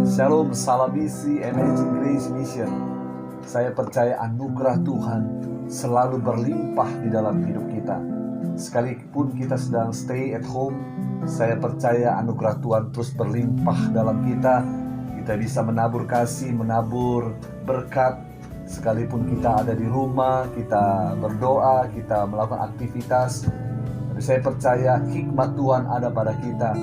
Shalom, salam isi, Amazing Grace Mission. Saya percaya anugerah Tuhan selalu berlimpah di dalam hidup kita. Sekalipun kita sedang stay at home, saya percaya anugerah Tuhan terus berlimpah dalam kita. Kita bisa menabur kasih, menabur berkat. Sekalipun kita ada di rumah, kita berdoa, kita melakukan aktivitas. Tapi saya percaya hikmat Tuhan ada pada kita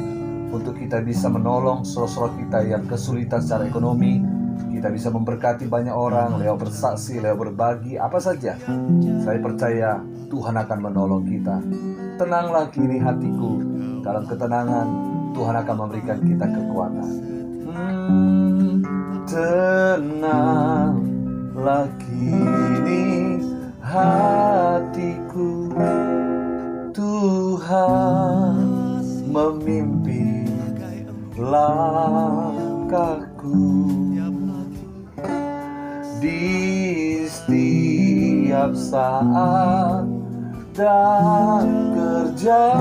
untuk kita bisa menolong saudara-saudara kita yang kesulitan secara ekonomi. Kita bisa memberkati banyak orang lewat bersaksi, lewat berbagi, apa saja. Saya percaya Tuhan akan menolong kita. Tenanglah kini hatiku, dalam ketenangan Tuhan akan memberikan kita kekuatan. Tenanglah kini hatiku, Tuhan memimpin langkahku di setiap saat dan kerja,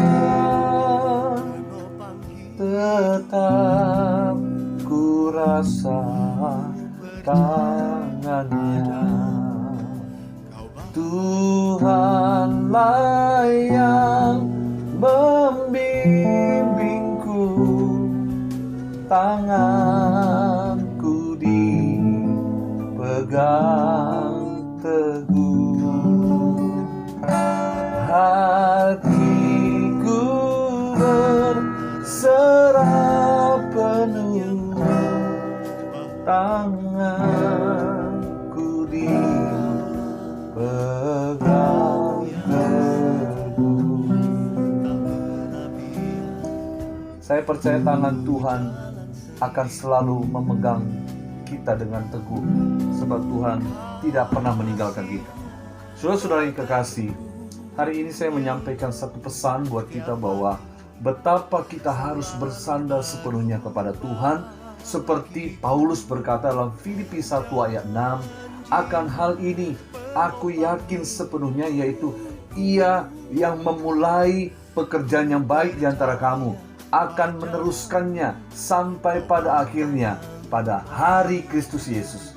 tetap ku rasa tangannya. Tuhanlah yang membimbingku, tanganku dipegang teguh, hatiku berserah penuh, tanganku dipegang teguh. Saya percaya tangan Tuhan akan selalu memegang kita dengan teguh, sebab Tuhan tidak pernah meninggalkan kita. Saudara-saudara yang kekasih, hari ini saya menyampaikan satu pesan buat kita bahwa betapa kita harus bersandar sepenuhnya kepada Tuhan, seperti Paulus berkata dalam Filipi 1 ayat 6, akan hal ini aku yakin sepenuhnya, yaitu Ia yang memulai pekerjaan yang baik di antara kamu akan meneruskannya sampai pada akhirnya pada hari Kristus Yesus.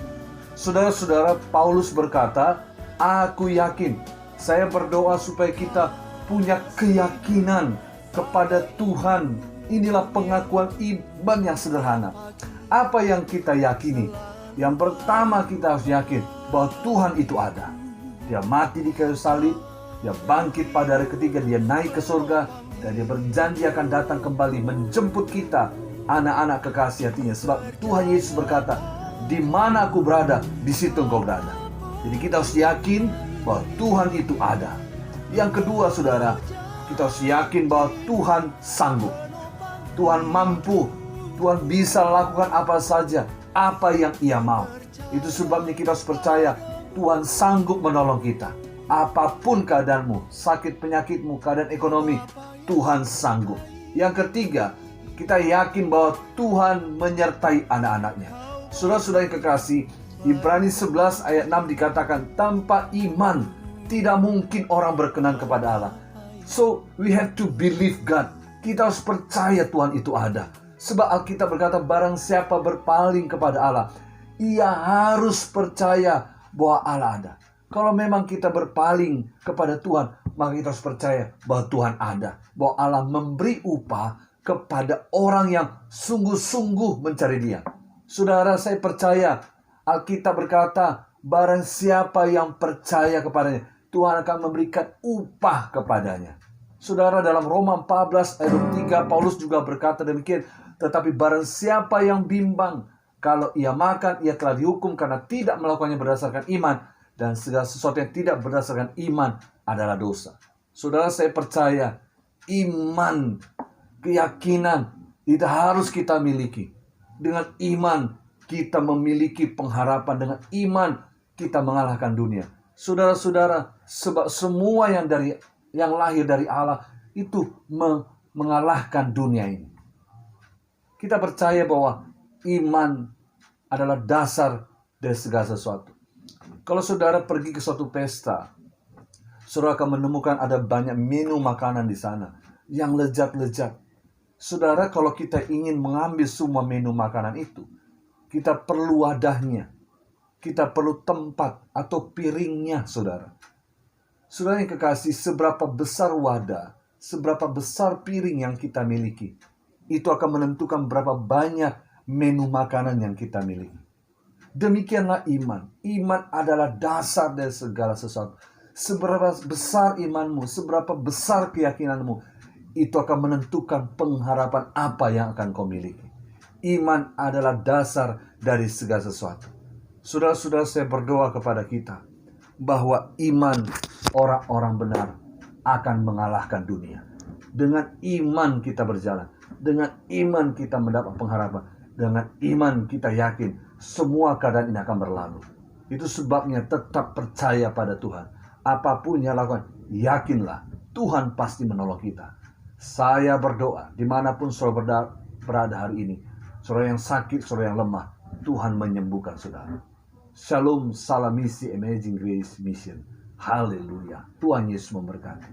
Saudara-saudara, Paulus berkata, aku yakin. Saya berdoa supaya kita punya keyakinan kepada Tuhan. Inilah pengakuan iman yang sederhana. Apa yang kita yakini? Yang pertama, kita harus yakin bahwa Tuhan itu ada. Dia mati di kayu salib, Dia bangkit pada hari ketiga, Dia naik ke surga, dan Dia berjanji akan datang kembali menjemput kita, anak-anak kekasih hatinya. Sebab Tuhan Yesus berkata, di mana aku berada, di situ engkau berada. Jadi kita harus yakin bahwa Tuhan itu ada. Yang kedua, saudara, kita harus yakin bahwa Tuhan sanggup. Tuhan mampu. Tuhan bisa lakukan apa saja, apa yang Ia mau. Itu sebabnya kita harus percaya Tuhan sanggup menolong kita. Apapun keadaanmu, sakit penyakitmu, keadaan ekonomi, Tuhan sanggup. Yang ketiga, kita yakin bahwa Tuhan menyertai anak-anaknya. Saudara-saudara yang kekasih, Ibrani 11 ayat 6 dikatakan, tanpa iman tidak mungkin orang berkenan kepada Allah. So, we have to believe God. Kita harus percaya Tuhan itu ada. Sebab Alkitab berkata, barang siapa berpaling kepada Allah, ia harus percaya bahwa Allah ada. Kalau memang kita berpaling kepada Tuhan, maka kita harus percaya bahwa Tuhan ada. Bahwa Allah memberi upah kepada orang yang sungguh-sungguh mencari Dia. Saudara, saya percaya Alkitab berkata, barang siapa yang percaya kepadanya, Tuhan akan memberikan upah kepadanya. Saudara, dalam Roma 14 ayat 3, Paulus juga berkata demikian. Tetapi barang siapa yang bimbang, kalau ia makan, ia telah dihukum karena tidak melakukannya berdasarkan iman. Dan segala sesuatu yang tidak berdasarkan iman adalah dosa. Saudara, saya percaya iman, keyakinan itu harus kita miliki. Dengan iman kita memiliki pengharapan. Dengan iman kita mengalahkan dunia. Saudara-saudara, sebab semua yang lahir dari Allah itu mengalahkan dunia ini. Kita percaya bahwa iman adalah dasar dari segala sesuatu. Kalau saudara pergi ke suatu pesta, saudara akan menemukan ada banyak menu makanan di sana yang lezat-lezat. Saudara, kalau kita ingin mengambil semua menu makanan itu, Kita perlu wadahnya. Kita perlu tempat atau piringnya, saudara. Saudara yang kekasih, seberapa besar wadah, seberapa besar piring yang kita miliki, itu akan menentukan berapa banyak menu makanan yang kita miliki. Demikianlah iman. Iman adalah dasar dari segala sesuatu. Seberapa besar imanmu, seberapa besar keyakinanmu, itu akan menentukan pengharapan apa yang akan kau miliki. Iman adalah dasar dari segala sesuatu. Saudara-saudara, saya berdoa kepada kita bahwa iman orang-orang benar akan mengalahkan dunia. Dengan iman kita berjalan, dengan iman kita mendapat pengharapan, dengan iman kita yakin semua keadaan ini akan berlalu. Itu sebabnya tetap percaya pada Tuhan. Apapun yang lakukan, yakinlah Tuhan pasti menolong kita. Saya berdoa dimanapun saudara berada hari ini, saudara yang sakit, saudara yang lemah, Tuhan menyembuhkan saudara. Shalom, salam misi Amazing Grace Mission. Haleluya. Tuhan Yesus memberkati.